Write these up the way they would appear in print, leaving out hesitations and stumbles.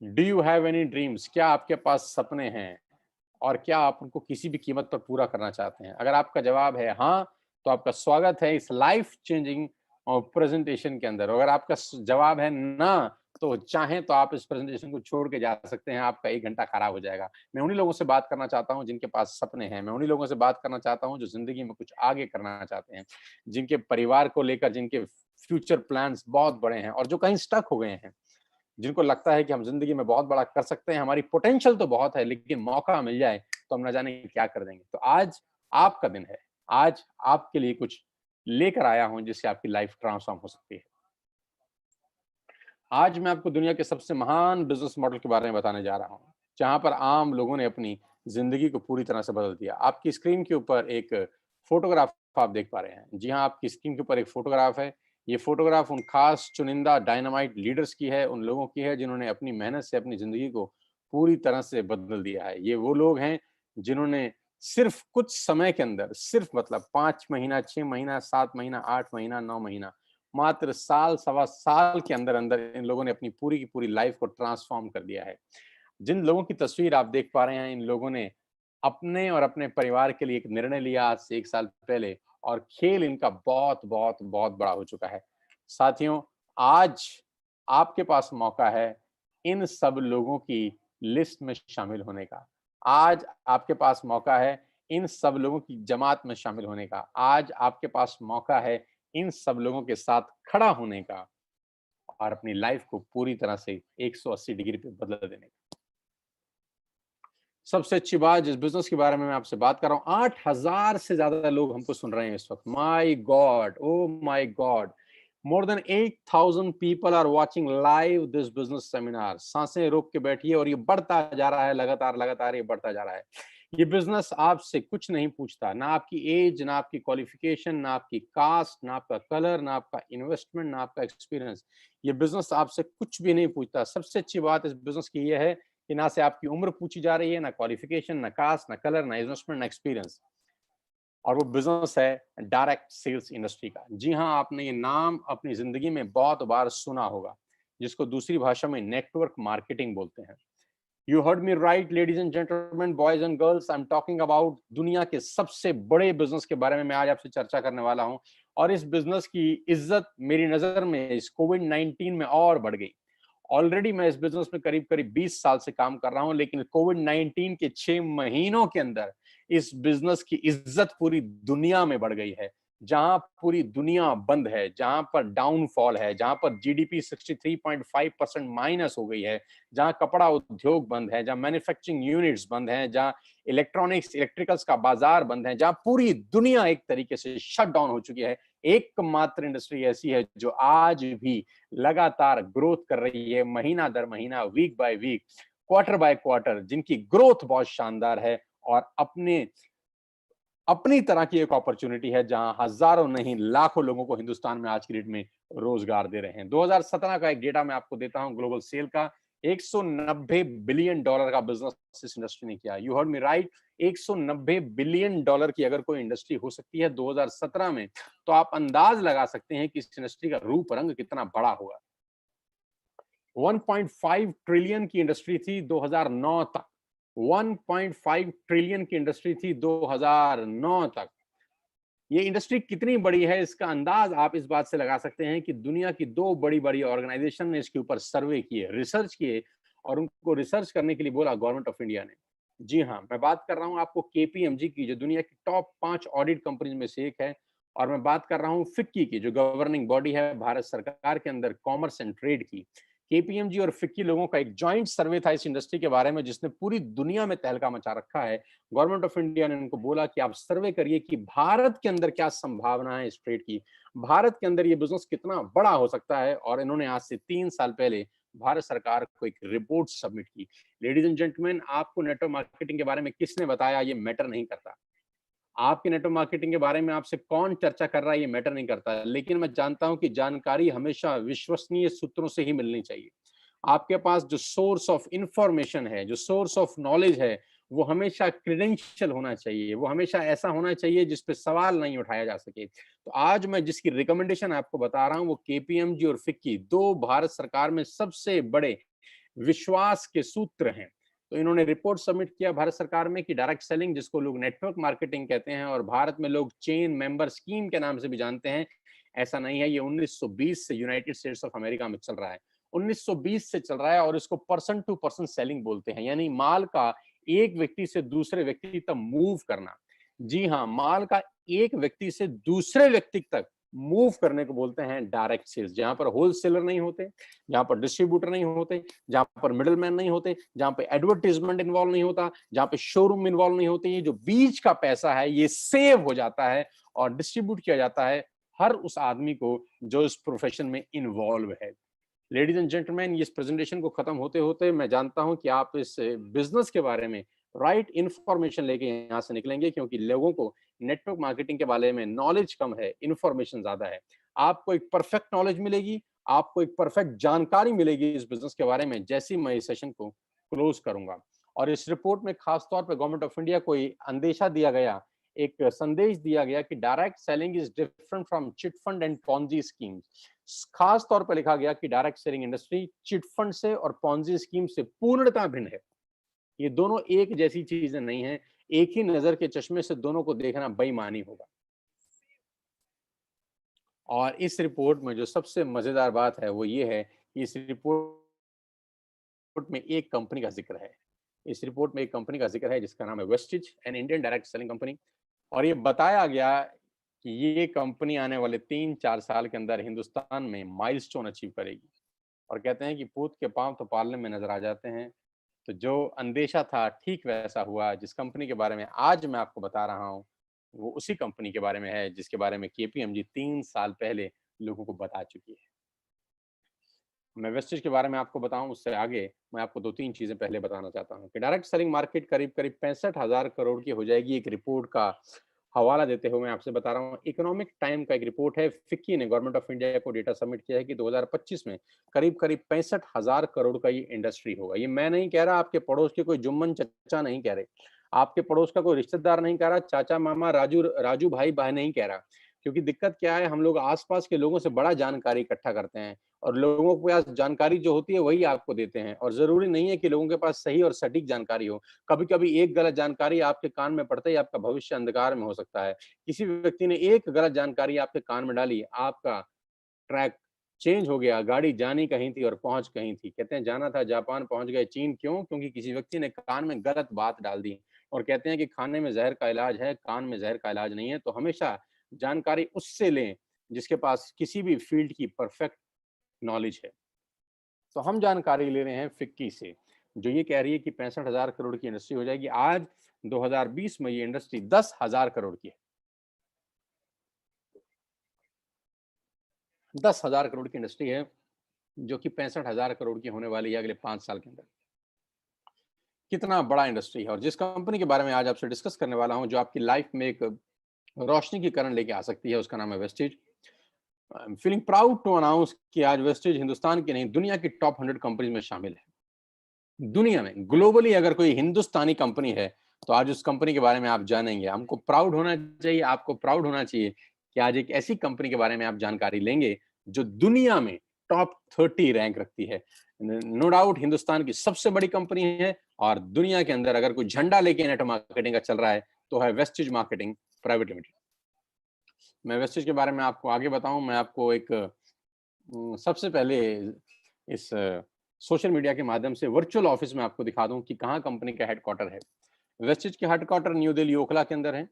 Do you have any dreams? क्या आपके पास सपने हैं और क्या आप उनको किसी भी कीमत पर पूरा करना चाहते हैं? अगर आपका जवाब है हाँ, तो आपका स्वागत है इस लाइफ चेंजिंग प्रेजेंटेशन के अंदर। अगर आपका जवाब है ना, तो चाहें तो आप इस प्रेजेंटेशन को छोड़ के जा सकते हैं, आपका 1 घंटा खराब हो जाएगा। मैं उन्हीं लोगों से बात करना चाहता हूँ जिनके पास सपने हैं, मैं उन्हीं लोगों से बात करना चाहता हूँ जो जिंदगी में कुछ आगे करना चाहते हैं, जिनके परिवार को लेकर जिनके फ्यूचर प्लान्स बहुत बड़े हैं और जो कहीं स्टक हो गए हैं, जिनको लगता है कि हम ज़िंदगी में बहुत बड़ा कर सकते हैं, हमारी पोटेंशियल तो बहुत है, लेकिन मौका मिल जाए तो हम ना जाने क्या कर देंगे। तो आज आपका दिन है, आज आपके लिए कुछ लेकर आया हूँ जिससे आपकी लाइफ ट्रांसफॉर्म हो सकती है। आज मैं आपको दुनिया के सबसे महान बिज़नेस मॉडल के बारे में बताने जा रहा हूँ, जहाँ पर आम लोगों ने अपनी ज़िंदगी को पूरी तरह से बदल दिया। आपकी स्क्रीन के ऊपर एक फ़ोटोग्राफ आप देख पा रहे हैं। जी हाँ, आपकी स्क्रीन के ऊपर एक फ़ोटोग्राफ है। ये फ़ोटोग्राफ उन खास चुनिंदा डायनामाइट लीडर्स की है, उन लोगों की है जिन्होंने अपनी मेहनत से अपनी ज़िंदगी को पूरी तरह से बदल दिया है। ये वो लोग हैं जिन्होंने सिर्फ़ कुछ समय के अंदर, सिर्फ़ मतलब 5 महीना, 6 महीना, 7 महीना, 8 महीना, 9 महीना, मात्र साल, सवा साल के अंदर-अंदर इन लोगों ने अपनी पूरी की पूरी लाइफ़ को ट्रांसफ़ॉर्म कर दिया है। जिन लोगों की तस्वीर आप देख पा रहे हैं, इन लोगों ने अपने और अपने परिवार के लिए एक निर्णय लिया आज से 1 साल पहले और खेल इनका बहुत बड़ा हो चुका है। साथियों, आज आपके पास मौका है इन सब लोगों की लिस्ट में शामिल होने का। आज आपके पास मौका है इन सब लोगों की जमात में शामिल होने का। आज आपके पास मौका है इन सब लोगों के साथ खड़ा होने का और अपनी लाइफ़ को पूरी तरह से 180 डिग्री पे बदल देने का। सबसे अच्छी बात जिस बिज़नेस के बारे में मैं आपसे बात कर रहा हूँ, 8,000 से ज़्यादा लोग हमको सुन रहे हैं इस वक़्त। My God! Oh my God! More than 8,000 people are watching live this business seminar. साँसें रोक के बैठिए और ये बढ़ता जा रहा है लगातार ये बढ़ता जा रहा है। ये बिज़नेस आपसे कुछ नहीं पूछता, ना आपकी ऐज, ना आपकी क्वालिफ़िकेशन, ना आपकी कास्ट, ना आपका कलर, ना आपका इन्वेस्टमेंट, ना आपका एक्सपीरियंस। ये बिज़नेस आपसे कुछ भी नहीं पूछता। सबसे अच्छी बात इस बिज़नेस की ये है कि ना से आपकी उम्र पूछी जा रही है, ना क्वालिफिकेशन, ना कास्ट, ना कलर, ना इन्वेस्टमेंट, ना एक्सपीरियंस। और वो बिज़नेस है डायरेक्ट सेल्स इंडस्ट्री का। जी हाँ, आपने ये नाम अपनी ज़िंदगी में बहुत बार सुना होगा, जिसको दूसरी भाषा में नेटवर्क मार्केटिंग बोलते हैं। You heard me right ladies and gentleman, boys and girls, I am talking about दुनिया के सबसे बड़े बिज़नेस के बारे में मैं आज आपसे चर्चा करने वाला हूँ और इस बिज़नेस की इज़्ज़त मेरी नज़र में इस कोविड-19 में और बढ़ गई। ऑलरेडी मैं इस बिज़नेस में करीब-करीब 20 साल से काम कर रहा हूँ, लेकिन कोविड-19 के 6 महीनों के अंदर इस बिज़नेस की इज़्ज़त पूरी दुनिया में बढ़ गई है। जहाँ पूरी दुनिया बंद है, जहाँ पर डाउनफॉल है, जहाँ पर जीडीपी 63.5% माइनस हो गई है, जहाँ कपड़ा उद्योग बंद है, जहाँ मैन्युफैक्चरिंग यूनिट्स बंद हैं, जहाँ इलेक्ट्रॉनिक्स, इलेक्ट्रिकल्स का बाज़ार बंद है, जहाँ पूरी दुनिया एक तरीके से शट डाउन हो चुकी है, एकमात्र इंडस्ट्री ऐसी है जो आज भी लगातार ग्रोथ कर रही है, महीना दर महीना, week by week, quarter by quarter, जिनकी ग्रोथ बहुत शानदार है और अपनी तरह की एक अपॉर्चुनिटी है जहां हजारों नहीं लाखों लोगों को हिंदुस्तान में आज की डेट में रोजगार दे रहे हैं। 2017 का एक डेटा मैं आपको देता हूं ग्लोबल सेल का। 190 बिलियन डॉलर का बिजनेस इस इंडस्ट्री ने किया। You heard me right, 190 billion dollar की अगर कोई इंडस्ट्री हो सकती है 2017 में, तो आप अंदाज लगा सकते हैं कि इस इंडस्ट्री का रूप रंग कितना बड़ा होगा। 1.5 ट्रिलियन की इंडस्ट्री थी 2009 तक। 1.5 ट्रिलियन की इंडस्ट्री थी 2009 तक। ये इंडस्ट्री कितनी बड़ी है इसका अंदाज आप इस बात से लगा सकते हैं कि दुनिया की दो बड़ी-बड़ी ऑर्गेनाइजेशन ने इसके ऊपर सर्वे किए, रिसर्च किए और उनको रिसर्च करने के लिए बोला गवर्नमेंट ऑफ इंडिया ने। जी हाँ, मैं बात कर रहा हूँ आपको केपीएमजी की जो दुनिया की टॉप 5 ऑडिट कंपनीज में से एक है और मैं बात कर रहा हूँ फिक्की की जो गवर्निंग बॉडी है भारत सरकार के अंदर कॉमर्स एंड ट्रेड की। केपीएमजी और फिक्की लोगों का एक जॉइंट सर्वे था इस इंडस्ट्री के बारे में जिसने पूरी दुनिया में तहलका मचा रखा है। गवर्नमेंट ऑफ इंडिया ने उनको बोला कि आप सर्वे करिए कि भारत के अंदर क्या संभावना है इस ट्रेड की, भारत के अंदर ये बिजनेस कितना बड़ा हो सकता है और इन्होंने आज से 3 साल पहले भारत सरकार को एक रिपोर्ट सबमिट की। लेडीज एंड जेंटलमैन, आपको नेटवर्क मार्केटिंग के बारे में किसने बताया ये मैटर नहीं करता। आपके नेटवर्क मार्केटिंग के बारे में आपसे कौन चर्चा कर रहा है ये मैटर नहीं करता, लेकिन मैं जानता हूं कि जानकारी हमेशा विश्वसनीय सूत्रों से ही मिलनी चाहिए। आपके पास जो सोर्स ऑफ इंफॉर्मेशन है, जो सोर्स ऑफ नॉलेज है, वो हमेशा क्रेडेंशियल होना चाहिए, वो हमेशा ऐसा होना चाहिए जिस पे सवाल नहीं उठाया जा सके। तो आज मैं जिसकी रिकमेंडेशन आपको बता रहा हूं वो केपीएमजी और फिक्की, दो भारत सरकार में सबसे बड़े विश्वास के सूत्र हैं। तो इन्होंने रिपोर्ट सबमिट किया भारत सरकार में कि डायरेक्ट सेलिंग, जिसको लोग नेटवर्क मार्केटिंग कहते हैं और भारत में लोग चेन मेंबर स्कीम के नाम से भी जानते हैं, ऐसा नहीं है। ये 1920 से यूनाइटेड स्टेट्स ऑफ अमेरिका में चल रहा है, 1920 से चल रहा है, और इसको पर्सन टू पर्सन सेलिंग बोलते हैं, यानी माल का एक व्यक्ति से दूसरे व्यक्ति तक मूव करना। जी हाँ, माल का एक व्यक्ति से दूसरे व्यक्ति तक मूव करने को बोलते हैं डायरेक्ट सेल्स, जहां पर होलसेलर नहीं होते, जहां पर डिस्ट्रीब्यूटर नहीं होते, जहां पर मिडिल मैन नहीं होते, जहां पे एडवर्टीजमेंट इन्वॉल्व नहीं होता, जहां पे शोरूम इन्वॉल्व नहीं होते। ये जो बीच का पैसा है ये सेव हो जाता है और डिस्ट्रीब्यूट किया जाता है हर उस आदमी को जो इस प्रोफेशन में इन्वॉल्व है। लेडीज एंड जेंटलमैन, इस प्रेजेंटेशन को खत्म होते होते मैं जानता हूं कि आप इस बिजनेस के बारे में राइट इंफॉर्मेशन लेके यहाँ से निकलेंगे, क्योंकि लोगों को नेटवर्क मार्केटिंग के बारे में नॉलेज कम है, इंफॉर्मेशन ज्यादा है। आपको एक परफेक्ट नॉलेज मिलेगी, आपको एक परफेक्ट जानकारी मिलेगी इस बिजनेस के बारे में जैसे ही मैं इस सेशन को क्लोज करूंगा। और इस रिपोर्ट में खास तौर पर गवर्नमेंट ऑफ इंडिया को अंदेशा दिया गया, एक संदेश दिया गया कि direct selling is different from chit fund and Ponzi schemes. खास तौर पर लिखा गया कि direct selling industry chit fund से और पॉन्जी स्कीम से पूर्णतः भिन्न है। ये दोनों एक जैसी चीजें नहीं है, एक ही नजर के चश्मे से दोनों को देखना बेईमानी होगा। और इस रिपोर्ट में जो सबसे मजेदार बात है वो ये है कि इस रिपोर्ट में एक कंपनी का जिक्र है। इस रिपोर्ट में एक कंपनी का जिक्र है जिसका नाम है Vestige, an Indian direct selling company. और ये बताया गया कि ये कंपनी आने वाले 3-4 साल के अंदर हिंदुस्तान में माइलस्टोन अचीव करेगी। और कहते हैं कि पूत के पांव तो पालने में नजर आ जाते हैं। तो जो अंदेशा था ठीक वैसा हुआ। जिस कंपनी के बारे में आज मैं आपको बता रहा हूँ वो उसी कंपनी के बारे में है जिसके बारे में केपीएमजी 3 साल पहले लोगों को बता चुकी है। मैं वेस्टेज के बारे में आपको बताऊं उससे आगे मैं आपको 2-3 चीजें पहले बताना चाहता हूं कि डायरेक्ट सेलिंग मार्केट करीब करीब 65,000 करोड़ की हो जाएगी। एक रिपोर्ट का हवाला देते हुए मैं आपसे बता रहा हूँ, इकोनॉमिक टाइम का एक रिपोर्ट है, फिक्की ने गवर्नमेंट ऑफ इंडिया को डेटा सबमिट किया है कि 2025 में करीब करीब 65,000 करोड़ का ये इंडस्ट्री होगा। ये मैं नहीं कह रहा, आपके पड़ोस के कोई जुम्मन चचा नहीं कह रहे, आपके पड़ोस का कोई रिश्तेदार नहीं कह रहा, चाचा मामा राजू राजू भाई बहन नहीं कह रहा। क्योंकि दिक्कत क्या है, हम लोग आसपास के लोगों से बड़ा जानकारी इकट्ठा करते हैं और लोगों के पास जानकारी जो होती है वही आपको देते हैं, और जरूरी नहीं है कि लोगों के पास सही और सटीक जानकारी हो। कभी कभी एक गलत जानकारी आपके कान में पड़ते ही आपका भविष्य अंधकार में हो सकता है। किसी व्यक्ति ने एक गलत जानकारी आपके कान में डाली, आपका ट्रैक चेंज हो गया, गाड़ी जानी कहीं थी और पहुंच कहीं थी। कहते हैं जाना था जापान, पहुंच गए चीन। क्यों? क्योंकि किसी व्यक्ति ने कान में गलत बात डाल दी। और कहते हैं कि खाने में जहर का इलाज है, कान में जहर का इलाज नहीं है। तो हमेशा जानकारी उससे लें जिसके पास किसी भी फील्ड की परफेक्ट नॉलेज है। तो हम जानकारी ले रहे हैं फिक्की से, जो ये कह रही है कि 65,000 करोड़ की इंडस्ट्री हो जाएगी। आज 2020 में ये इंडस्ट्री 10,000 करोड़ की है। 10,000 करोड़ की इंडस्ट्री है जो कि 65,000 करोड़ की होने वाली है अगले 5 साल के अंदर। कितना बड़ा इंडस्ट्री है। और जिस कंपनी के बारे में आज आपसे डिस्कस करने वाला हूं, जो आपकी लाइफ में एक रोशनी की किरण लेके आ सकती है, उसका नाम है wastage. I am feeling proud to announce कि आज वेस्टेज हिंदुस्तान की नहीं दुनिया की टॉप 100 कंपनीज में शामिल है। दुनिया में ग्लोबली अगर कोई हिंदुस्तानी कंपनी है तो आज उस कंपनी के बारे में आप जानेंगे। हमको प्राउड होना चाहिए, आपको प्राउड होना चाहिए कि आज एक ऐसी कंपनी के बारे में आप जानकारी लेंगे जो दुनिया में टॉप 30 रैंक रखती है। नो डाउट हिंदुस्तान की सबसे बड़ी कंपनी है, और दुनिया के अंदर अगर कोई झंडा लेके नेटवर्क मार्केटिंग का चल रहा है तो है वेस्टेज मार्केटिंग प्राइवेट लिमिटेड। मैं वेस्टेज के बारे में आपको आगे बताऊं, मैं आपको एक सबसे पहले इस सोशल मीडिया के माध्यम से वर्चुअल ऑफिस में आपको दिखा दूं कि कहाँ कंपनी का हेडक्वार्टर है। वेस्टेज के हेडक्वार्टर न्यू दिल्ली ओखला के अंदर है।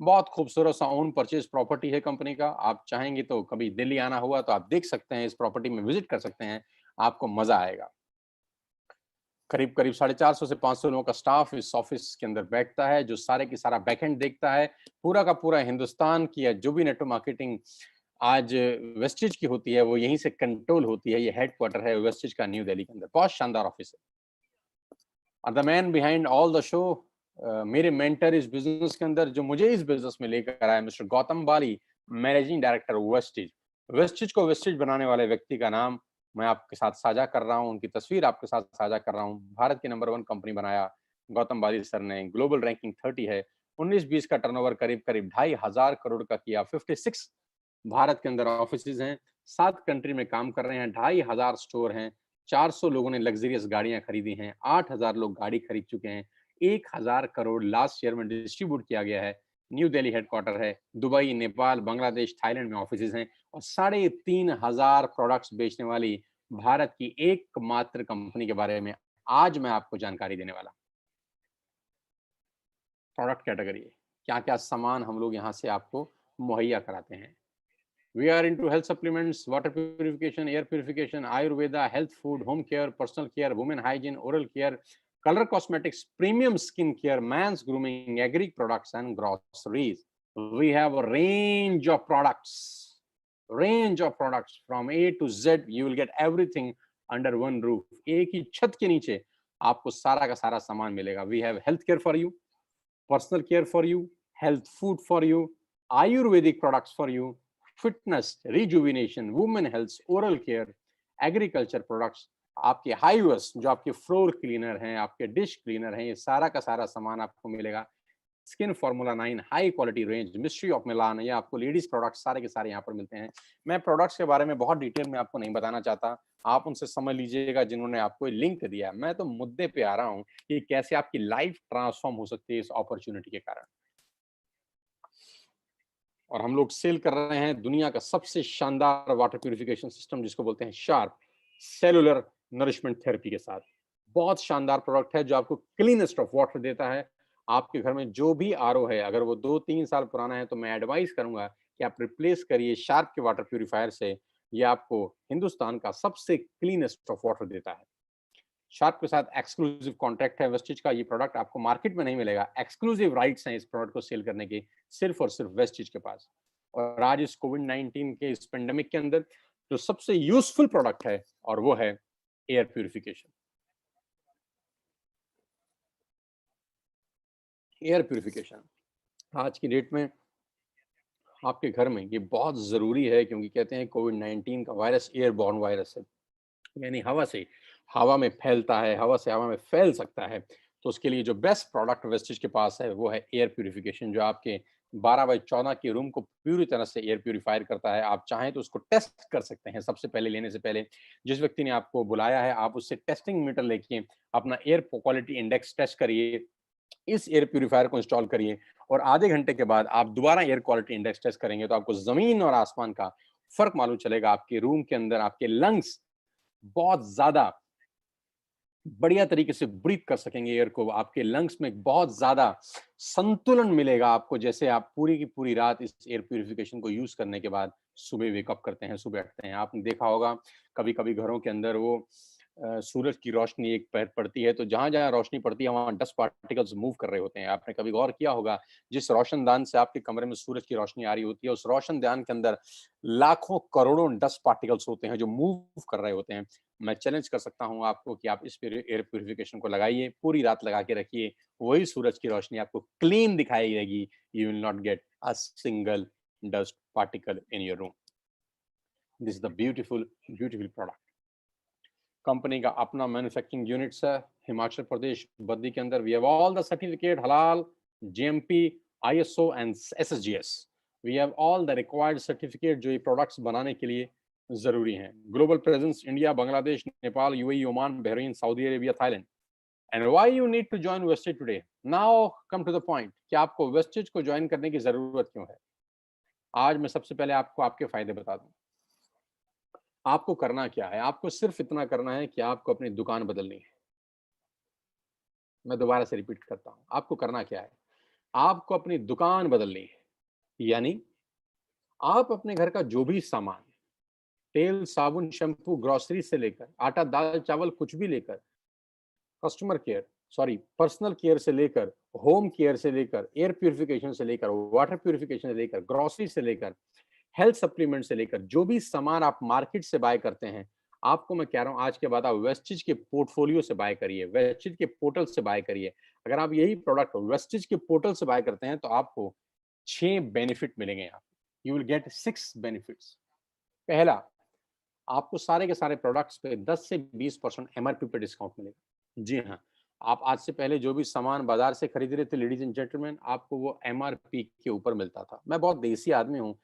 बहुत खूबसूरत सा ओन परचेज प्रॉपर्टी है कंपनी का। आप चाहेंगे तो कभी दिल्ली आना हुआ तो आप देख सकते हैं, इस प्रॉपर्टी में विजिट कर सकते हैं, आपको मजा आएगा। करीब करीब 450 से 500 लोगों का स्टाफ इस ऑफिस के अंदर बैठता है, जो सारे की सारा बैकएंड देखता है। पूरा का पूरा हिंदुस्तान की जो भी नेटवर्क मार्केटिंग आज वेस्टेज की होती है वो यहीं से कंट्रोल होती है। ये हेडक्वार्टर है वेस्टेज का न्यू दिल्ली के अंदर। बहुत शानदार ऑफिस है। और the man behind all the show, मेरे मेंटर इस बिजनेस के अंदर जो मुझे इस बिजनेस में लेकर आया, मिस्टर गौतम बाली, मैनेजिंग डायरेक्टर वेस्टेज। वेस्टेज को वेस्टेज बनाने वाले व्यक्ति का नाम मैं आपके साथ साझा कर रहा हूँ, उनकी तस्वीर आपके साथ साझा कर रहा हूँ। भारत की नंबर 1 कंपनी बनाया गौतम बाली सर ने। ग्लोबल रैंकिंग 30 है। 19-20 का टर्नओवर करीब करीब 2,500 करोड़ का किया। 56 भारत के अंदर ऑफिस हैं, 7 कंट्री में काम कर रहे हैं, 2,500 स्टोर हैं, 400 लोगों ने लग्जरियस गाड़ियां खरीदी हैं, 8,000 लोग गाड़ी खरीद चुके हैं, 1,000 करोड़ लास्ट ईयर में डिस्ट्रीब्यूट किया गया है। न्यू दिल्ली हेडक्वार्टर है, दुबई, नेपाल, बांग्लादेश, थाईलैंड में ऑफिसेज हैं और 3,500 प्रोडक्ट्स बेचने वाली भारत की एकमात्र कंपनी के बारे में आज मैं आपको जानकारी देने वाला हूं। प्रोडक्ट कैटेगरी, क्या क्या सामान हम लोग यहाँ से आपको मुहैया कराते हैं। We are into health supplements, water purification, air purification, Ayurveda, health food, home care, personal care, women hygiene, oral care, color cosmetics, premium skin care, man's grooming, agri products, and groceries. We have a range of products from A to Z. You will get everything under one roof. एक ही छत के नीचे आपको सारा का सारा सामान मिलेगा. We have health care for you, personal care for you, health food for you, Ayurvedic products for you, fitness, rejuvenation, women health, oral care, agriculture products, आपके हाईवेस जो आपके फ्लोर क्लीनर हैं, आपके डिश क्लीनर हैं, ये सारा का सारा सामान आपको मिलेगा. Skin formula 9 high quality range, mystery of Milan, ये आपको लेडीज प्रोडक्ट्स सारे के सारे यहाँ पर मिलते हैं. मैं प्रोडक्ट्स के बारे में बहुत डिटेल में आपको नहीं बताना चाहता, आप उनसे समझ लीजिएगा जिन्होंने आपको लिंक दिया. मैं तो मुद्दे पे आ रहा हूँ कि कैसे आपकी लाइफ ट्रांसफॉर्म हो सकती है इस अपॉर्चुनिटी के कारण. और हम लोग सेल कर रहे हैं दुनिया का सबसे शानदार वाटर प्यूरिफिकेशन सिस्टम जिसको बोलते हैं शार्प सेलुलर नरिशमेंट थेरेपी के साथ. बहुत शानदार प्रोडक्ट है जो आपको क्लीनेस्ट ऑफ वाटर देता है. आपके घर में जो भी आरओ है, अगर वो 2-3 साल पुराना है तो मैं एडवाइस करूंगा कि आप रिप्लेस करिए शार्प के वाटर प्यूरिफायर से. ये आपको हिंदुस्तान का सबसे क्लीनेस्ट ऑफ वाटर देता है. शार्प के साथ एक्सक्लूसिव कॉन्ट्रैक्ट है वेस्टिज का. ये प्रोडक्ट आपको मार्केट में नहीं मिलेगा. एक्सक्लूसिव राइट्स हैं इस प्रोडक्ट को सेल करने के सिर्फ और सिर्फ वेस्टिज के पास. और आज इस कोविड-19 के इस पेंडेमिक के अंदर जो सबसे यूजफुल प्रोडक्ट है और वो है एयर प्यूरिफिकेशन. एयर प्यूरिफिकेशन आज की डेट में आपके घर में ये बहुत जरूरी है, क्योंकि कहते हैं कोविड-19 का वायरस एयरबॉर्न वायरस है, यानी हवा में फैलता है, हवा से हवा में फैल सकता है. तो उसके लिए जो बेस्ट प्रोडक्ट वेस्टिज के पास है वो है एयर प्यूरिफिकेशन, जो आपके 12x14 के रूम को पूरी तरह से एयर प्यूरिफायर करता है. आप चाहें तो उसको टेस्ट कर सकते हैं. सबसे पहले लेने से पहले जिस व्यक्ति ने आपको बुलाया है, आप उससे टेस्टिंग मीटर लेके अपना एयर क्वालिटी इंडेक्स टेस्ट करिए, इस एयर प्यूरिफायर को इंस्टॉल करिए और आधे घंटे के बाद आप दोबारा एयर क्वालिटी इंडेक्स टेस्ट करेंगे तो आपको जमीन और आसमान का फर्क मालूम चलेगा. आपके रूम के अंदर आपके लंग्स बहुत ज्यादा बढ़िया तरीके से ब्रीथ कर सकेंगे एयर को. आपके लंग्स में बहुत ज्यादा संतुलन मिलेगा आपको, जैसे आप पूरी की पूरी रात इस एयर प्यूरिफिकेशन को यूज करने के बाद सुबह वेकअप करते हैं, सुबह उठते हैं. आपने देखा होगा कभी कभी घरों के अंदर वो सूरज की रोशनी एक पहर पड़ती है, तो जहां जहां रोशनी पड़ती है वहां डस्ट पार्टिकल्स मूव कर रहे होते हैं. आपने कभी गौर किया होगा जिस रोशनदान से आपके कमरे में सूरज की रोशनी आ रही होती है, उस रोशनदान के अंदर लाखों करोड़ों डस्ट पार्टिकल्स होते हैं जो मूव कर रहे होते हैं. मैं चैलेंज कर सकता हूं आपको कि आप इस एयर प्यूरिफिकेशन को लगाइए, पूरी रात लगा के रखिए, वही सूरज की रोशनी आपको क्लीन दिखाई देगी. You will not get a single dust particle in your room. This is the beautiful product. Company का अपना मैन्युफैक्चरिंग यूनिट्स है हिमाचल प्रदेश बद्दी के अंदर. We have all the certificate halal, GMP, ISO and SSGS. We have all the required certificate जो ये products बनाने के लिए जरूरी हैं. Global presence India, Bangladesh, Nepal, UAE, Oman, Bahrain, Saudi Arabia, Thailand. And why you need to join wastage today? Now come to the point कि आपको wastage को ज्वाइन करने की जरूरत क्यों है. आज मैं सबसे पहले आपको आपके फायदे बता दूं. आपको करना क्या है? आपको सिर्फ इतना करना है कि आपको अपनी दुकान बदलनी है. मैं दोबारा से रिपीट करता हूं, आपको करना क्या है? आपको अपनी दुकान बदलनी है. यानी आप अपने घर का जो भी सामान, तेल, साबुन, शैम्पू, ग्रोसरी से लेकर आटा, दाल, चावल, कुछ भी लेकर, customer care sorry personal care से लेकर, होम केयर से लेकर, एयर प्यूरिफिकेशन से लेकर, वाटर प्यूरिफिकेशन से लेकर, ग्रोसरी से लेकर, हेल्थ सप्लीमेंट से लेकर, जो भी सामान आप मार्केट से बाय करते हैं, आपको मैं कह रहा हूं आज के बाद आप वेस्टिज के पोर्टफोलियो से बाय करिए, वेस्टिज के पोर्टल से बाय करिए. अगर आप यही प्रोडक्ट वेस्टिज के पोर्टल से बाय करते हैं तो आपको 6 बेनिफिट मिलेंगे. यहाँ यू विल गेट 6 बेनिफिट्स. पहला, आपको सारे के सारे प्रोडक्ट्स पे 10 से 20% एमआरपी पे डिस्काउंट मिलेगा. जी हाँ, आप आज से पहले जो भी सामान बाजार से खरीद रहे थे लेडीज एंड जेंटलमैन, आपको वो एमआरपी के ऊपर मिलता था. मैं बहुत देसी आदमी हूँ,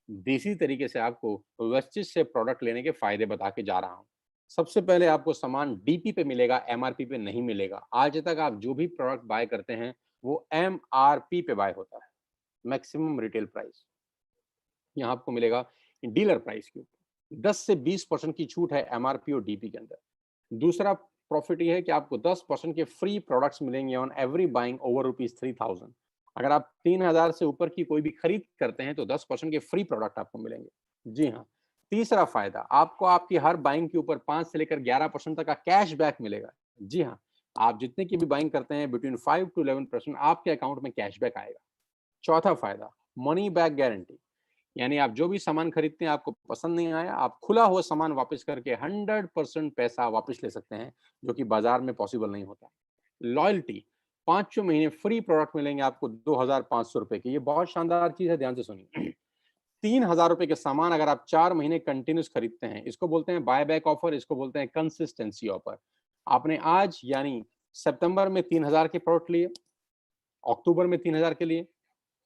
देसी तरीके से आपको वेस्टिज से प्रोडक्ट लेने के फायदे बता के जा रहा हूँ. सबसे पहले आपको सामान डीपी पे मिलेगा, एमआरपी पे नहीं मिलेगा। आज तक आप जो भी प्रोडक्ट बाय करते हैं वो एमआरपी पे बाय होता है, मैक्सिमम रिटेल प्राइस। यहाँ आपको मिलेगा डीलर प्राइस के ऊपर 10 से 20% की छूट है एमआरपी और डीपी के अंदर। दूसरा प्रॉफिट ये है कि आपको 10% के फ्री प्रोडक्ट्स मिलेंगे ऑन एवरी बाइंग ओवर ₹3000। अगर आप 3000 से ऊपर की कोई भी खरीद करते हैं तो 10% के फ्री प्रोडक्ट आपको मिलेंगे। जी हाँ। तीसरा फायदा, आपको आपकी हर बाइंग के ऊपर 5 से लेकर 11% तक का कैशबैक मिलेगा। जी हाँ, आप जितने की भी बाइंग करते हैं बिटवीन 5 टू 11% आपके अकाउंट में कैशबैक आएगा। चौथा फायदा, मनी बैक गारंटी, यानी आप जो भी सामान खरीदते हैं आपको पसंद नहीं आया, आप खुला हुआ सामान वापस करके 100% पैसा वापस ले सकते हैं, जो कि बाजार में पॉसिबल नहीं होता। लॉयल्टी, 5 महीने फ्री प्रोडक्ट मिलेंगे आपको ₹2500 के। ये बहुत शानदार चीज है, ध्यान से सुनिए। ₹3000 के सामान अगर आप 4 महीने कंटिन्यूस खरीदते हैं, इसको बोलते हैं बाय बैक ऑफर, इसको बोलते हैं कंसिस्टेंसी ऑफर। आपने आज यानी सितंबर में 3000 के प्रोडक्ट लिए, अक्टूबर में 3000 के लिए,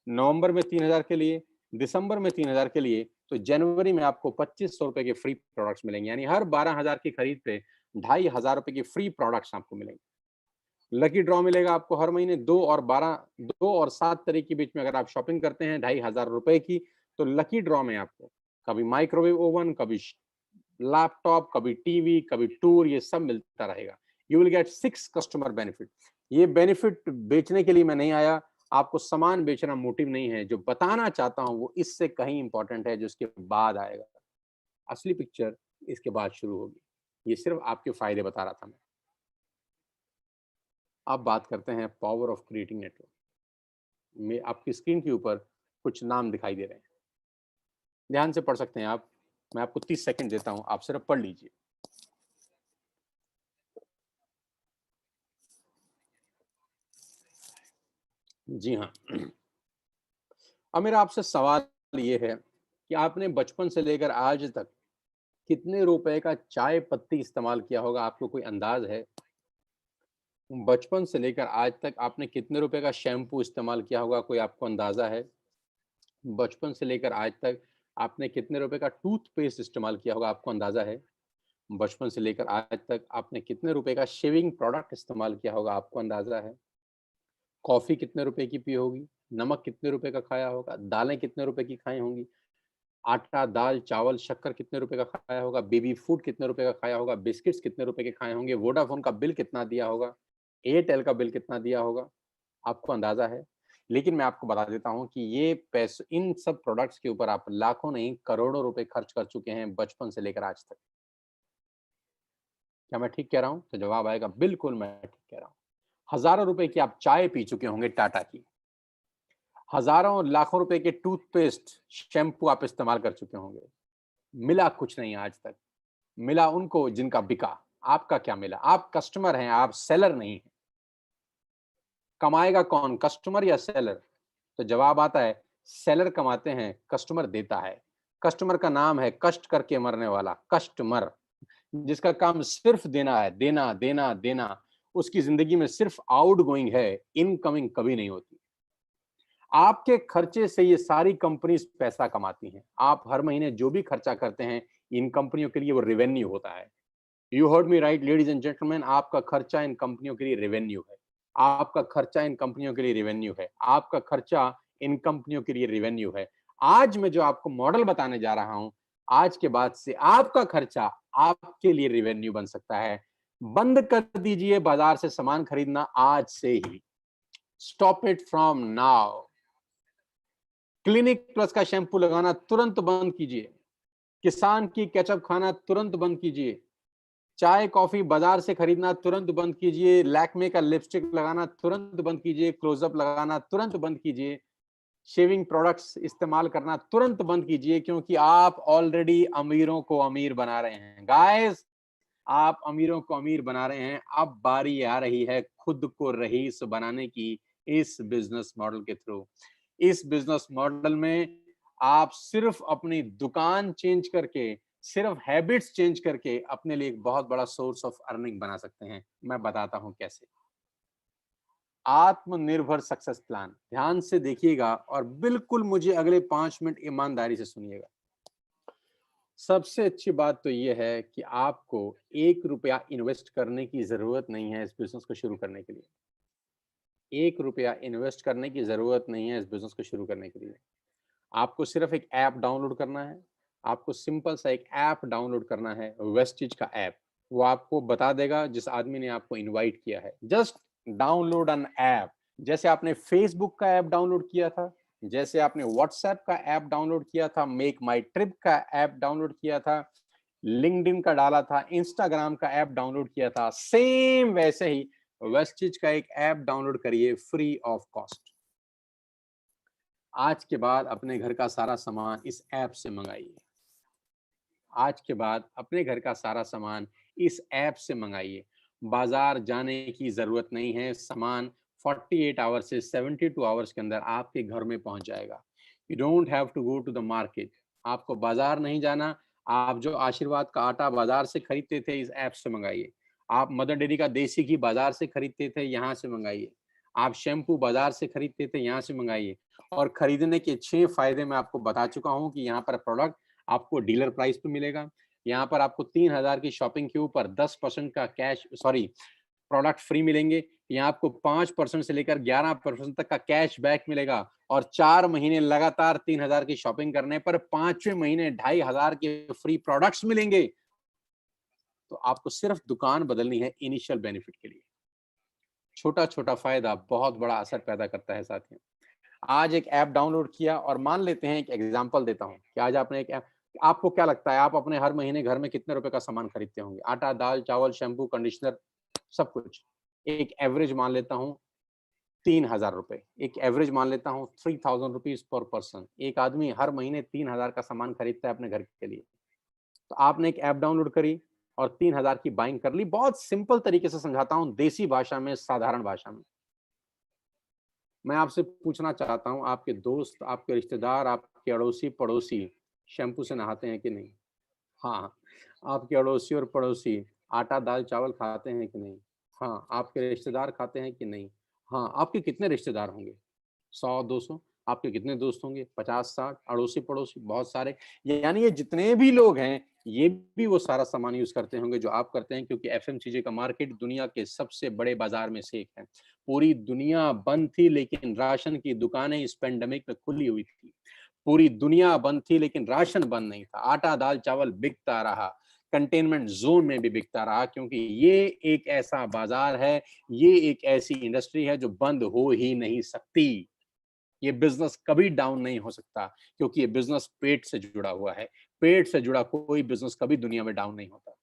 नवंबर में 3000 के लिए, दिसंबर में 3000 के लिए, तो जनवरी में आपको ₹2500 के फ्री प्रोडक्ट्स मिलेंगे। यानी हर 12000 की खरीद पे ₹2500 के फ्री प्रोडक्ट्स आपको मिलेंगे। लकी ड्रॉ मिलेगा आपको हर महीने 2 और 7 तारीख के बीच में। अगर आप शॉपिंग करते हैं ₹2500 की, तो लकी ड्रॉ में आपको कभी माइक्रोवेव ओवन, कभी लैपटॉप, कभी टीवी, कभी टूर, ये सब मिलता रहेगा। You will get 6 customer benefit. ये बेनिफिट बेचने के लिए मैं नहीं आया, आपको सामान बेचना मोटिव नहीं है। जो बताना चाहता हूं वो इससे कहीं इंपॉर्टेंट है, जो इसके बाद आएगा। असली पिक्चर इसके बाद शुरू होगी। ये सिर्फ आपके फायदे बता रहा था मैं। अब बात करते हैं पावर ऑफ क्रिएटिंग नेटवर्क में। आपकी स्क्रीन के ऊपर कुछ नाम दिखाई दे रहे हैं, ध्यान से पढ़ सकते हैं आप। मैं आपको 30 सेकंड देता हूं, आप सिर्फ पढ़ लीजिए। जी हाँ। अब मेरा आपसे सवाल ये है कि आपने बचपन से लेकर आज तक कितने रुपए का चाय पत्ती इस्तेमाल किया होगा, आपको कोई अंदाज है? बचपन से लेकर आज तक आपने कितने रुपए का शैम्पू इस्तेमाल किया होगा, कोई आपको अंदाजा है? बचपन से लेकर आज तक आपने कितने रुपए का टूथपेस्ट इस्तेमाल किया होगा, आपको अंदाजा है? बचपन से लेकर आज तक आपने कितने रुपए का शेविंग प्रोडक्ट इस्तेमाल किया होगा, आपको अंदाजा है? कॉफी कितने रुपए की पी होगी? नमक कितने रुपए का खाया होगा? दालें कितने रुपए की खाई होंगी? आटा, दाल, चावल, शक्कर कितने रुपए का खाया होगा? बेबी फूड कितने रुपए का खाया होगा? बिस्किट्स कितने रुपए के खाए होंगे? वोडाफोन का बिल कितना दिया होगा? एयरटेल का बिल कितना दिया होगा? आपको अंदाजा है? लेकिन मैं आपको बता देता हूँ कि ये पैसे, इन सब प्रोडक्ट्स के ऊपर आप लाखों नहीं करोड़ों रुपए खर्च कर चुके हैं बचपन से लेकर आज तक। क्या मैं ठीक कह रहा हूँ? तो जवाब आएगा बिल्कुल मैं ठीक कह रहा हूँ। हज़ारों रुपए की आप चाय पी चुके होंगे टाटा की। हज़ारों लाखों रुपए के टूथपेस्ट, शैम्पू आप इस्तेमाल कर चुके होंगे। मिला कुछ नहीं आज तक। मिला उनको जिनका बिका। आपका क्या मिला? आप कस्टमर हैं, आप सेलर नहीं हैं। कमाएगा कौन, कस्टमर या सेलर? तो जवाब आता है सेलर कमाते हैं, कस्टमर देता है। कस्टमर का नाम है कष्ट करके मरने वाला कस्टमर, जिसका काम सिर्फ देना है, देना, देना, देना। उसकी ज़िंदगी में सिर्फ आउटगोइंग है, इनकमिंग कभी नहीं होती। आपके खर्चे से ये सारी कंपनीज़ पैसा कमाती हैं। आप हर महीने जो भी खर्चा करते हैं, इन कंपनियों के लिए वो रेवेन्यू होता है। You heard me right ladies and gentleman, आपका खर्चा इन कंपनियों के लिए रेवेन्यू है। आपका खर्चा इन कंपनियों के लिए रेवेन्यू है। आपका खर्चा इन कंपनियों के लिए रेवेन्यू है। आज मैं जो आपको मॉडल बताने जा रहा हूं, आज के बाद से आपका खर्चा आपके लिए रेवेन्यू बन सकता है। बंद कर दीजिए बाजार से सामान खरीदना आज से ही। Stop it from now. Clinic plus का शैम्पू लगाना तुरंत बंद कीजिए। किसान की केचप खाना तुरंत बंद कीजिए। चाय कॉफी बाजार से खरीदना तुरंत बंद कीजिए। लैक्मे का लिपस्टिक लगाना तुरंत बंद कीजिए। क्लोजअप लगाना तुरंत बंद कीजिए। शेविंग प्रोडक्ट्स इस्तेमाल करना तुरंत बंद कीजिए, क्योंकि आप ऑलरेडी अमीरों को अमीर बना रहे हैं। गाइस, आप अमीरों को अमीर बना रहे हैं। अब बारी आ रही है खुद को रईस बनाने की, इस बिजनेस मॉडल के थ्रू। इस बिजनेस मॉडल में आप सिर्फ अपनी दुकान चेंज करके, सिर्फ हैबिट्स चेंज करके अपने लिए एक बहुत बड़ा सोर्स ऑफ अर्निंग बना सकते हैं। मैं बताता हूं कैसे। आत्मनिर्भर सक्सेस प्लान, ध्यान से देखिएगा और बिल्कुल मुझे अगले 5 मिनट ईमानदारी से सुनिएगा। सबसे अच्छी बात तो ये है कि आपको 1 रुपया इन्वेस्ट करने की ज़रूरत नहीं है इस बिज़नेस को शुरू करने के लिए। 1 रुपया इन्वेस्ट करने की ज़रूरत नहीं है इस बिज़नेस को शुरू करने के लिए। आपको सिर्फ़ एक ऐप डाउनलोड करना है। आपको सिंपल सा एक ऐप डाउनलोड करना है, वेस्टिज का ऐप। वो आपको बता देगा जिस आदमी ने आपको इनवाइट किया है। Just download an app. जैसे आपने फ़ेसबुक का ऐप डाउनलोड किया था, जैसे आपने व्हाट्सऐप का ऐप डाउनलोड किया था, मेक माई ट्रिप का ऐप डाउनलोड किया था, लिंक्डइन का डाला था, इंस्टाग्राम का ऐप डाउनलोड किया था, सेम वैसे ही वेस्टिज का एक ऐप डाउनलोड करिए फ्री ऑफ कॉस्ट। आज के बाद अपने घर का सारा सामान इस ऐप से मंगाइए। आज के बाद अपने घर का सारा सामान इस ऐप से मंगाइए। बाजार जाने की ज़रूरत नहीं है, सामान 48 आवर्स से 72 आवर्स के अंदर आपके घर में पहुंच जाएगा। You don't have to go to the market. आपको बाजार नहीं जाना। आप जो आशीर्वाद का आटा बाजार से खरीदते थे, इस ऐप से मंगाइए। आप मदर डेयरी का देसी घी बाजार से खरीदते थे, यहाँ से मंगाइए। आप शैम्पू बाजार से खरीदते थे, यहाँ से मंगाइए। और खरीदने के 6 फायदे मैं आपको बता चुका हूँ कि यहाँ पर प्रोडक्ट आपको डीलर प्राइस पे मिलेगा। यहाँ पर आपको 3000 की शॉपिंग के ऊपर 10% का कैश सॉरी प्रोडक्ट फ्री मिलेंगे। यहाँ आपको 5% से लेकर 11% तक का कैश बैक मिलेगा और 4 महीने लगातार 3000 की शॉपिंग करने पर 5वें महीने 2500 के फ्री प्रोडक्ट्स मिलेंगे। तो आपको सिर्फ दुकान बदलनी है इनिशियल बेनिफिट के लिए। छोटा-छोटा फायदा बहुत बड़ा असर पैदा करता है साथियों। आज एक ऐप डाउनलोड किया और मान लेते हैं एक एग्जांपल देता हूँ कि आज आपने एक ऐप आपको क्या लगता है आप अपने हर महीने घर में कितने रुपए का सामान खरीदते होंगे? आटा, दाल, चावल, शैम्पू, कंडीशनर सब कुछ। एक एवरेज मान लेता हूँ 3000 रुपए, एक एवरेज मान लेता हूँ 3000 रुपीज़ पर पर्सन। एक आदमी हर महीने 3000 का सामान खरीदता है अपने घर के लिए। तो आपने एक ऐप डाउनलोड करी और 3000 की बाइंग कर ली। बहुत सिंपल तरीके से समझाता हूँ, देसी भाषा में, साधारण भाषा में। मैं आपसे पूछना चाहता हूँ, आपके दोस्त, आपके रिश्तेदार, आपके अड़ोसी-पड़ोसी शैम्पू से नहाते हैं कि नहीं? हाँ, आपके अड़ोसी और पड़ोसी आटा, दाल, चावल खाते हैं कि नहीं? हाँ, आपके रिश्तेदार खाते हैं कि नहीं? हाँ, आपके कितने रिश्तेदार होंगे? 100-200 आपके कितने दोस्त होंगे? 50-60 अड़ोसी-पड़ोसी बहुत सारे। यानी ये जितने भी लोग हैं, ये भी वो सारा सामान यूज़ करते होंगे जो आप करते हैं क्योंकि एफएमसीजी का मार्केट दुनिया के सबसे बड़े बाज़ार में से एक है। पूरी दुनिया बंद थी लेकिन राशन की दुकानें इस पैंडेमिक में खुली हुई थी। पूरी दुनिया बंद थी लेकिन राशन बंद नहीं था। आटा, दाल, चावल बिकता रहा। कंटेनमेंट ज़ोन में भी बिकता रहा क्योंकि ये एक ऐसा बाज़ार है, ये एक ऐसी इंडस्ट्री है जो बंद हो ही नहीं सकती। ये बिज़नेस कभी डाउन नहीं हो सकता क्योंकि ये बिज़नेस पेट से जुड़ा हुआ है। पेट से जुड़ा कोई बिज़नेस कभी दुनिया में डाउन नहीं होता।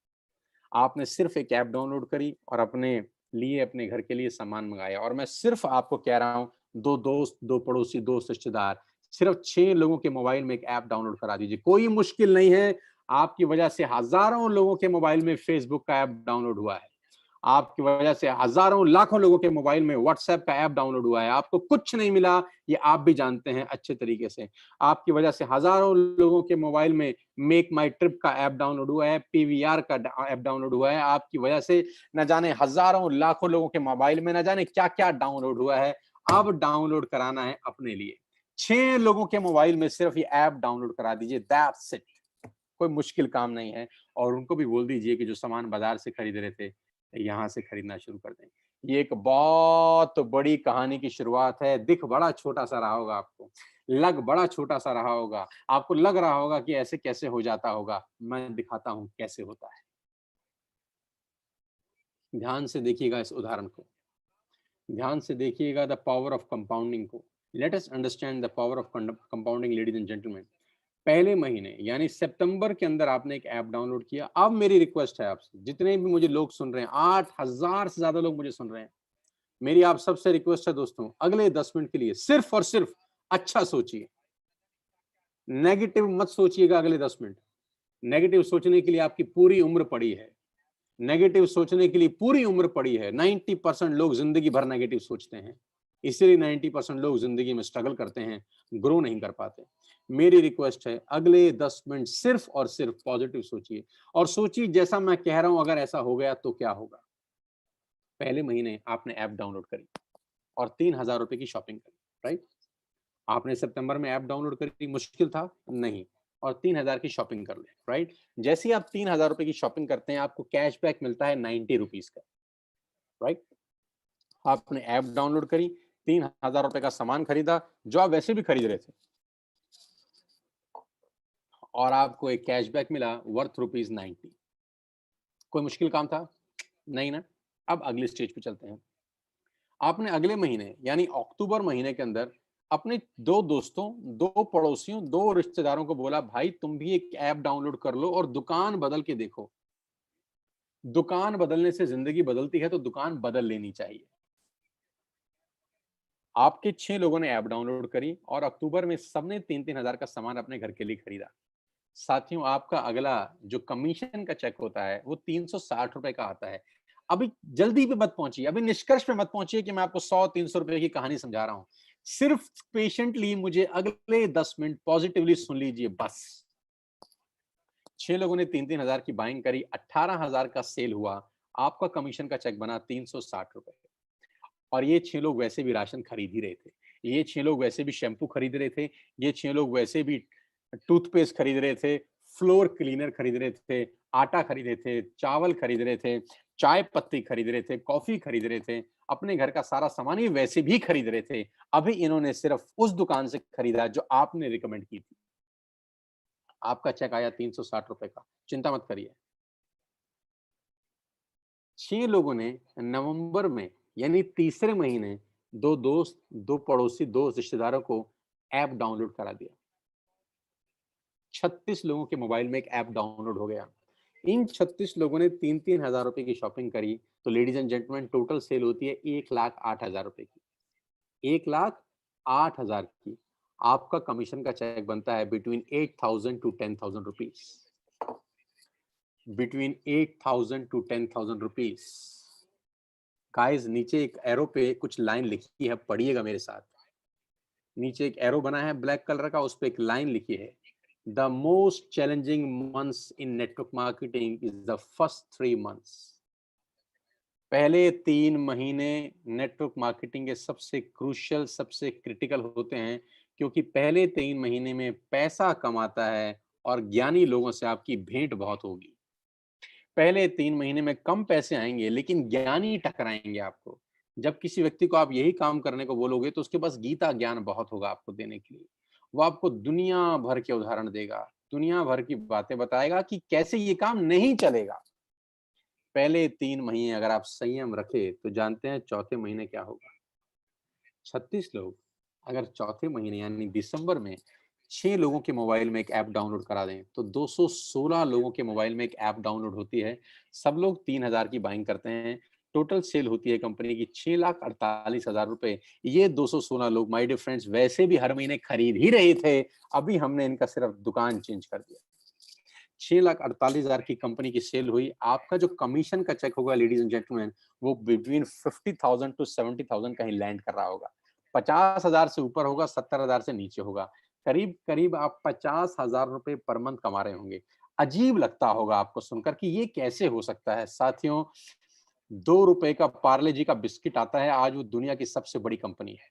आपने सिर्फ़ एक ऐप डाउनलोड करी और अपने लिए, अपने घर के लिए सामान मँगाया और मैं सिर्फ़ आपको कह रहा हूँ 2 दोस्त, 2 पड़ोसी, 2 रिश्तेदार, सिर्फ़ 6 लोगों के मोबाइल में एक ऐप डाउनलोड करा दीजिए। कोई मुश्किल नहीं है, आपकी वजह से हज़ारों लोगों के मोबाइल में फ़ेसबुक का ऐप डाउनलोड हुआ है। आपकी वजह से हज़ारों, लाखों लोगों के मोबाइल में व्हाट्सएप का ऐप डाउनलोड हुआ है। आपको कुछ नहीं मिला, ये आप भी जानते हैं अच्छे तरीके से। आपकी वजह से हज़ारों लोगों के मोबाइल में मेक माई ट्रिप का ऐप डाउनलोड हुआ है, पीवीआर का ऐप डाउनलोड हुआ है। आपकी वजह से न जाने हज़ारों, लाखों लोगों के मोबाइल में न जाने क्या-क्या डाउनलोड हुआ है। अब डाउनलोड कराना है अपने लिए। 6 लोगों के मोबाइल में सिर्फ ये ऐप डाउनलोड करा दीजिए, दैट्स इट। कोई मुश्किल काम नहीं है और उनको भी बोल दीजिए कि जो सामान बाज़ार से खरीद रहे थे, यहाँ से खरीदना शुरू कर दें। ये एक बहुत बड़ी कहानी की शुरुआत है। दिख बड़ा छोटा-सा रहा होगा आपको, लग बड़ा छोटा-सा रहा होगा। आपको लग रहा होगा कि ऐसे कैसे हो जाता होगा। मैं दिखाता हूँ कैसे होता है। ध्यान से देखिएगा इस उदाहरण को। ध्यान से देखिएगा द पावर ऑफ कंपाउंडिंग को। Let us understand the power of compounding ladies and gentleman. पहले महीने यानी सितंबर के अंदर आपने एक ऐप डाउनलोड किया। अब मेरी रिक्वेस्ट है आपसे, जितने भी मुझे लोग सुन रहे हैं, 8000 से ज्यादा लोग मुझे सुन रहे हैं, मेरी आप सबसे रिक्वेस्ट है दोस्तों, अगले 10 मिनट के लिए सिर्फ और सिर्फ अच्छा सोचिए। नेगेटिव मत सोचिएगा अगले 10 मिनट। नेगेटिव सोचने के लिए आपकी पूरी उम्र पड़ी है। नेगेटिव सोचने के लिए पूरी उम्र पड़ी है। 90% लोग जिंदगी भर नेगेटिव सोचते हैं, इसीलिए 90% लोग जिंदगी में स्ट्रगल करते हैं, ग्रो नहीं कर पाते। मेरी रिक्वेस्ट है, अगले 10 मिनट सिर्फ और सिर्फ पॉजिटिव सोचिए और सोचिए जैसा मैं कह रहा हूं अगर ऐसा हो गया तो क्या होगा। पहले महीने आपने ऐप डाउनलोड करी और 3000 रुपए की शॉपिंग करी, राइट? आपने सितंबर में ऐप डाउनलोड करी, मुश्किल था? नहीं। और 3,000 की शॉपिंग कर लें, राइट? जैसे ही आप 3,000 रुपए की शॉपिंग करते हैं, आपको कैशबैक मिलता है 90 रुपीज का, राइट? आपने ऐप डाउनलोड करी, 3,000 रुपए का सामान खरीदा, जो आप वैसे भी खरीद रहे थे, और आपको एक कैशबैक मिला वर्थ रुपीज 90। कोई मुश्किल काम था? नहीं ना? अब अगली स्टेज पे चलते हैं। आपने अगले महीने यानी अक्टूबर महीने के अंदर अपने 2 दोस्तों, 2 पड़ोसियों, 2 रिश्तेदारों को बोला, भाई तुम भी एक ऐप डाउनलोड कर लो और दुकान बदल के देखो। दुकान बदलने से जिंदगी बदलती है, तो दुकान बदल लेनी चाहिए। आपके 6 लोगों ने ऐप डाउनलोड करी और अक्टूबर में सबने 3-3 हजार का सामान अपने घर के लिए खरीदा। साथियों, आपका अगला जो कमीशन का चेक होता है, वो 360 रुपए का आता है। अभी जल्दी पे मत पहुंचिए, अभी निष्कर्ष पे मत पहुंचिए कि मैं आपको 100-300 रुपए की कहानी समझा रहा हूं। सिर्फ पेशेंटली मुझे अगले 10 मिनट पॉजिटिवली सुन लीजिए बस। 6 लोगों ने 3-3 हजार की बाइंग करी, 18,000 का सेल हुआ, आपका कमीशन का चेक बना 360 रुपए। और ये 6 लोग वैसे भी राशन खरीद ही रहे थे। ये 6 लोग वैसे भी शैम्पू खरीद रहे थे। ये 6 लोग वैसे भी टूथपेस्ट खरीद रहे थे, फ्लोर क्लीनर खरीद रहे थे, आटा खरीद रहे थे, चावल खरीद रहे थे, चाय पत्ती खरीद रहे थे, कॉफी खरीद रहे थे, अपने घर का सारा सामान ये वैसे भी खरीद रहे थे। अभी इन्होंने सिर्फ उस दुकान से खरीदा जो आपने रिकमेंड की थी। आपका चेक आया 360 रुपए का। चिंता मत करिए। 6 लोगों ने नवंबर में यानी तीसरे महीने 2 दोस्त, 2 पड़ोसी, 2 रिश्तेदारों को ऐप डाउनलोड करा दिया। 36 लोगों के मोबाइल में एक ऐप डाउनलोड हो गया। इन 36 लोगों ने 3-3 हजार रुपए की शॉपिंग करी, तो ladies and gentleman total sale होती है 1,08,000 रुपए की। 1,08,000 की। आपका कमीशन का चेक बनता है between 8,000 to 10,000 rupees. Between 8,000 to 10,000 rupees. Guys, नीचे एक एरो पे कुछ लाइन लिखी है, पढ़िएगा मेरे साथ। नीचे एक एरो बना है ब्लैक कलर का, उस पे एक लाइन लिखी है, the most challenging months in network marketing is the first 3 months. पहले 3 महीने नेटवर्क मार्केटिंग के सबसे क्रूशियल, सबसे क्रिटिकल होते हैं, क्योंकि पहले 3 महीने में पैसा कमाता है और ज्ञानी लोगों से आपकी भेंट बहुत होगी। पहले 3 महीने में कम पैसे आएँगे, लेकिन ज्ञानी टकराएँगे आपको। जब किसी व्यक्ति को आप यही काम करने को बोलोगे, तो उसके पास गीता ज्ञान बहुत होगा आपको देने के लिए। वो आपको दुनिया भर के उदाहरण देगा, दुनिया भर की बातें बताएगा कि कैसे ये काम नहीं चलेगा। पहले 3 महीने अगर आप संयम रखे, तो जानते हैं चौथे महीने क्या होगा? 36 लोग अगर चौथे महीने यानी दिसंबर में 6 लोगों के मोबाइल में एक ऐप डाउनलोड करा दें, तो 216 लोगों के मोबाइल में एक ऐप डाउनलोड होती है। सब लोग 3,000 की बाइंग करते हैं। टोटल सेल होती है कंपनी की 6,48,000 रुपए। ये 216 लोग माय डियर फ्रेंड्स वैसे भी हर महीने खरीद ही रहे थे। अभी हमने इनका सिर्फ दुकान चेंज कर दिया। 6,48,000 की कंपनी की सेल हुई। आपका जो कमीशन का चेक होगा लेडीज एंड जेंटलमैन, वो बिटवीन 50,000 टू 70,000 कहीं लैंड कर रहा होगा। 50,000 से ऊपर होगा, 70,000 से नीचे होगा। करीब करीब आप 50,000 रुपए पर मंथ कमा रहे होंगे। अजीब लगता होगा आपको सुनकर कि ये कैसे हो सकता है। साथियों, 2 रुपए का पार्ले जी का बिस्किट आता है, आज वो दुनिया की सबसे बड़ी कंपनी है।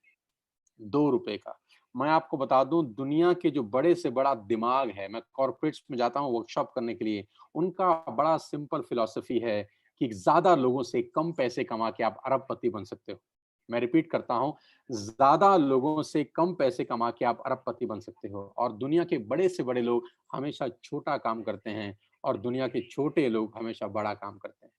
2 रुपए का। मैं आपको बता दूं, दुनिया के जो बड़े से बड़ा दिमाग है, मैं कॉर्पोरेट्स में जाता हूं वर्कशॉप करने के लिए, उनका बड़ा सिंपल फिलॉसफी है कि ज्यादा लोगों से कम पैसे कमा के आप अरबपति बन सकते हो। मैं रिपीट करता हूं, ज्यादा लोगों से कम पैसे कमा के आप अरबपति बन सकते हो। और दुनिया के बड़े से बड़े लोग हमेशा छोटा काम करते हैं, और दुनिया के छोटे लोग हमेशा बड़ा काम करते हैं।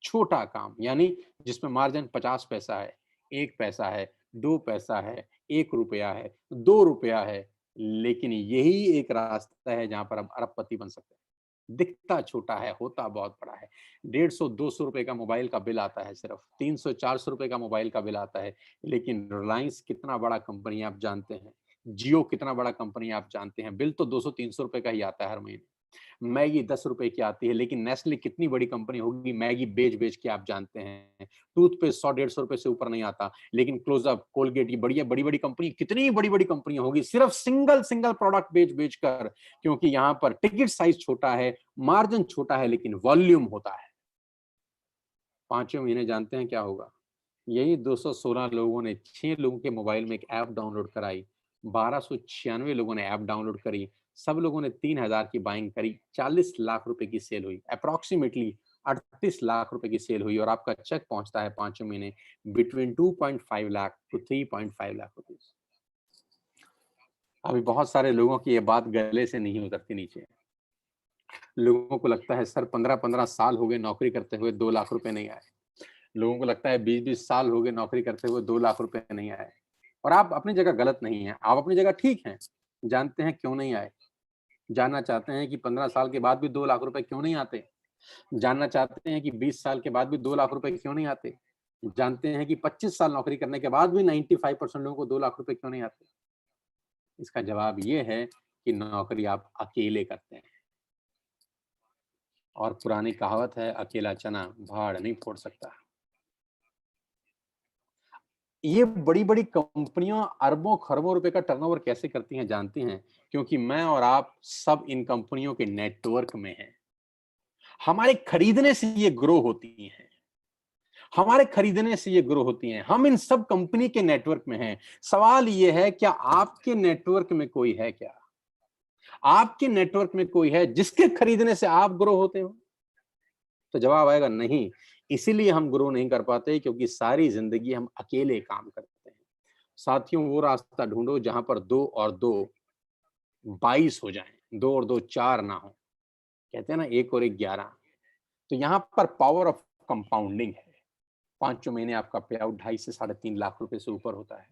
छोटा काम यानी जिसमें मार्जिन 50 पैसा है, 1 पैसा है, 2 पैसा है, 1 रुपया है, 2 रुपया है, लेकिन यही एक रास्ता है जहाँ पर आप अरबपति बन सकते हैं। दिखता छोटा है, होता बहुत बड़ा है। 150-200 रुपए का मोबाइल का बिल आता है सिर्फ, 300-400 रुपए का मोबाइल का बिल आता है, लेकिन रिलायंस कितना बड़ा कंपनी है आप जानते हैं। जियो कितना बड़ा कंपनी है आप जानते हैं, बिल तो 200-300 रुपए का ही आता है हर महीने। मैगी 10 रुपए की आती है, लेकिन नेस्ले कितनी बड़ी कंपनी होगी मैगी बेच-बेच के आप जानते हैं। टूथपेस्ट 100-150 रुपए से ऊपर नहीं आता, लेकिन क्लोज़अप, कोलगेट ये बढ़िया बड़ी-बड़ी कंपनी कितनी बड़ी-बड़ी कंपनियाँ होगी सिर्फ सिंगल प्रोडक्ट बेच-बेच कर, क्योंकि यहाँ पर टिकट साइज़ छोटा है, मार्जिन छोटा है, लेकिन वॉल्यूम होता है। 5वें महीने जानते हैं क्या होगा? यही 216 लोगों ने 6 लोगों के मोबाइल में एक ऐप डाउनलोड कराई, 1296 लोगों ने ऐप डाउनलोड करी, सब लोगों ने 3,000 की बाइंग करी, 40 लाख रुपए की सेल हुई, अप्रॉक्सीमेटली 38 लाख रुपए की सेल हुई और आपका चेक पहुंचता है 5 महीने between 2.5 lakh to 3.5 lakh rupees. अभी बहुत सारे लोगों की ये बात गले से नहीं उतरती नीचे। लोगों को लगता है सर 15-15 साल हो गए नौकरी करते हुए 2 लाख रुपए नहीं आए। लोगों को लगता है 20-20 साल हो गए नौकरी करते हुए 2 लाख रुपए नहीं आए। और आप अपनी जगह गलत नहीं हैं, आप अपनी जगह ठीक हैं। जानते हैं क्यों नहीं आए? जानना चाहते हैं कि 15 साल के बाद भी 2 लाख रुपए क्यों नहीं आते? जानना चाहते हैं कि 20 साल के बाद भी 2 लाख रुपए क्यों नहीं आते? जानते हैं कि 25 साल नौकरी करने के बाद भी 95% लोगों को 2 लाख रुपए क्यों नहीं आते? इसका जवाब ये है कि नौकरी आप अकेले करते हैं। और पुरानी कहावत है, अकेला चना भाड़ नहीं फोड़ सकता। ये बड़ी-बड़ी कंपनियां अरबों खरबों रुपए का टर्नओवर कैसे करती हैं जानती हैं? क्योंकि मैं और आप सब इन कंपनियों के नेटवर्क में हैं। हमारे खरीदने से ये ग्रो होती हैं। हमारे खरीदने से ये ग्रो होती हैं। हम इन सब कंपनी के नेटवर्क में हैं। सवाल ये है, क्या आपके नेटवर्क में कोई है क्या? आपके नेटवर्क में कोई है जिसके खरीदने से आप ग्रो होते हो? तो जवाब आएगा नहीं। इसीलिए हम ग्रो नहीं कर पाते क्योंकि सारी जिंदगी हम अकेले काम करते हैं। साथियों, वो रास्ता ढूंढो जहां पर 2 और 2 22 हो जाएं, 2 और 2 4 ना हो। कहते हैं ना 1 और 1 11। तो यहाँ पर पावर ऑफ कंपाउंडिंग है। 5 महीने आपका पे आउट 2.5 से 3.5 लाख रुपए से ऊपर होता है।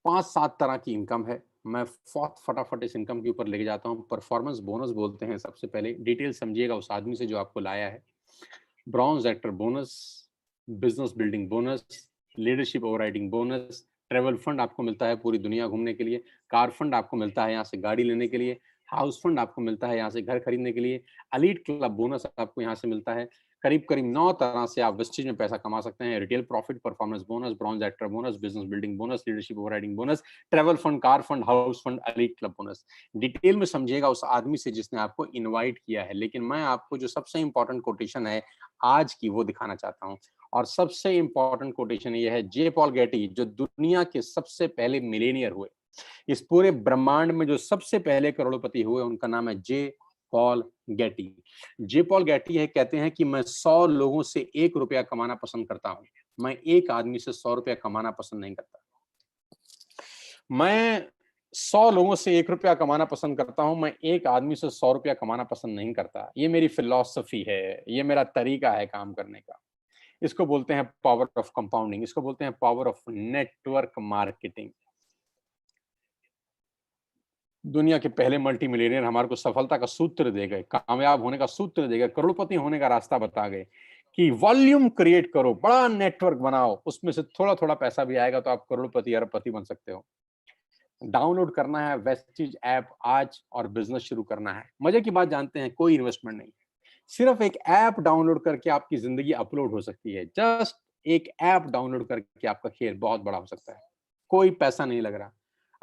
5-7 तरह की इनकम है। मैं फटाफट इस इनकम के ऊपर लेके जाता हूँ। परफॉर्मेंस बोनस बोलते हैं सबसे पहले। डिटेल समझिएगा उस आदमी से जो आपको लाया है। Bronze actor bonus, business building bonus, leadership overriding bonus, travel fund आपको मिलता है पूरी दुनिया घूमने के लिए, कार फंड आपको मिलता है यहाँ से गाड़ी लेने के लिए, हाउस फंड आपको मिलता है यहाँ से घर खरीदने के लिए, एलीट क्लब बोनस आपको यहाँ से मिलता है। करीब करीब 9 तरह से आप वेस्टेज में पैसा कमा सकते हैं। Retail profit, performance bonus, bronze actor bonus, business building bonus, leadership overriding bonus, travel fund, car fund, house fund, elite club bonus. Detail में समझिएगा उस आदमी से जिसने आपको इनवाइट किया है। लेकिन मैं आपको जो सबसे इंपॉर्टेंट कोटेशन है आज की वो दिखाना चाहता हूँ। और सबसे इंपॉर्टेंट कोटेशन ये है, जे पॉल गेटी, जो दुनिया के सबसे पहले मिलेनियर हुए। इस पूरे ब्रह्मांड में जो सबसे पहले करोड़पति हुए उनका नाम है जे पॉल गेटी। जे पॉल गेटी है, कहते हैं कि मैं 100 लोगों से 1 रुपया कमाना पसंद करता हूं। मैं एक आदमी से 100 रुपया कमाना पसंद नहीं करता। मैं 100 लोगों से 1 रुपया कमाना पसंद करता हूं। मैं एक आदमी से 100 रुपया कमाना पसंद नहीं करता। ये मेरी फिलॉसफी है, ये मेरा तरीका है काम करने का। इसको बोलते हैं पावर ऑफ कंपाउंडिंग, इसको बोलते हैं पावर ऑफ नेटवर्क मार्केटिंग। दुनिया के पहले मल्टी मिलियनियर हमारे को सफलता का सूत्र दे गए, कामयाब होने का सूत्र दे गए, करोड़पति होने का रास्ता बता गए कि वॉल्यूम क्रिएट करो, बड़ा नेटवर्क बनाओ, उसमें से थोड़ा थोड़ा पैसा भी आएगा तो आप करोड़पति अरबपति बन सकते हो। डाउनलोड करना है वेस्टिज ऐप आज और बिजनेस शुरू करना है। मजे की बात जानते हैं, कोई इन्वेस्टमेंट नहीं, सिर्फ एक ऐप डाउनलोड करके आपकी जिंदगी अपलोड हो सकती है। जस्ट एक ऐप डाउनलोड करके आपका खेल बहुत बड़ा हो सकता है। कोई पैसा नहीं लग रहा।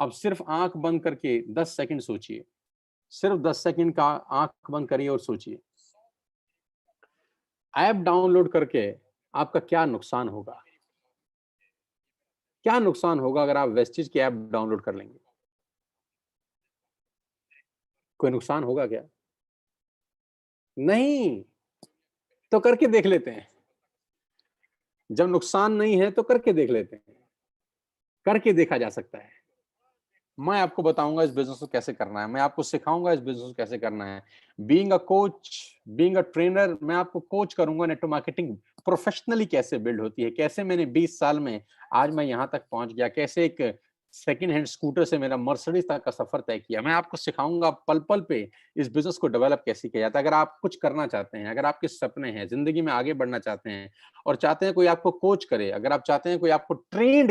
अब सिर्फ आंख बंद करके 10 सेकंड सोचिए, सिर्फ 10 सेकंड का आंख बंद करिए और सोचिए, ऐप डाउनलोड करके आपका क्या नुकसान होगा? क्या नुकसान होगा अगर आप वेस्टिज की ऐप डाउनलोड कर लेंगे? कोई नुकसान होगा क्या? नहीं। तो करके देख लेते हैं। जब नुकसान नहीं है तो करके देख लेते हैं। करके देखा जा सकता है। मैं आपको बताऊंगा इस बिजनेस को कैसे करना है, मैं आपको सिखाऊंगा इस बिजनेस को कैसे करना है। Being a coach, being a trainer, मैं आपको कोच करूंगा नेटवर्क मार्केटिंग प्रोफेशनली कैसे बिल्ड होती है, कैसे मैंने 20 साल में आज मैं यहां तक पहुंच गया, कैसे एक सेकंड हैंड स्कूटर से मेरा मर्सिडीज तक का सफर तय किया। मैं आपको सिखाऊंगा पल पल पे इस बिजनेस को डेवलप कैसे किया जाता है। अगर आप कुछ करना चाहते हैं, अगर आपके सपने हैं, जिंदगी में आगे बढ़ना चाहते हैं और चाहते हैं कोई आपको कोच करे, अगर आप चाहते हैं कोई आपको ट्रेंड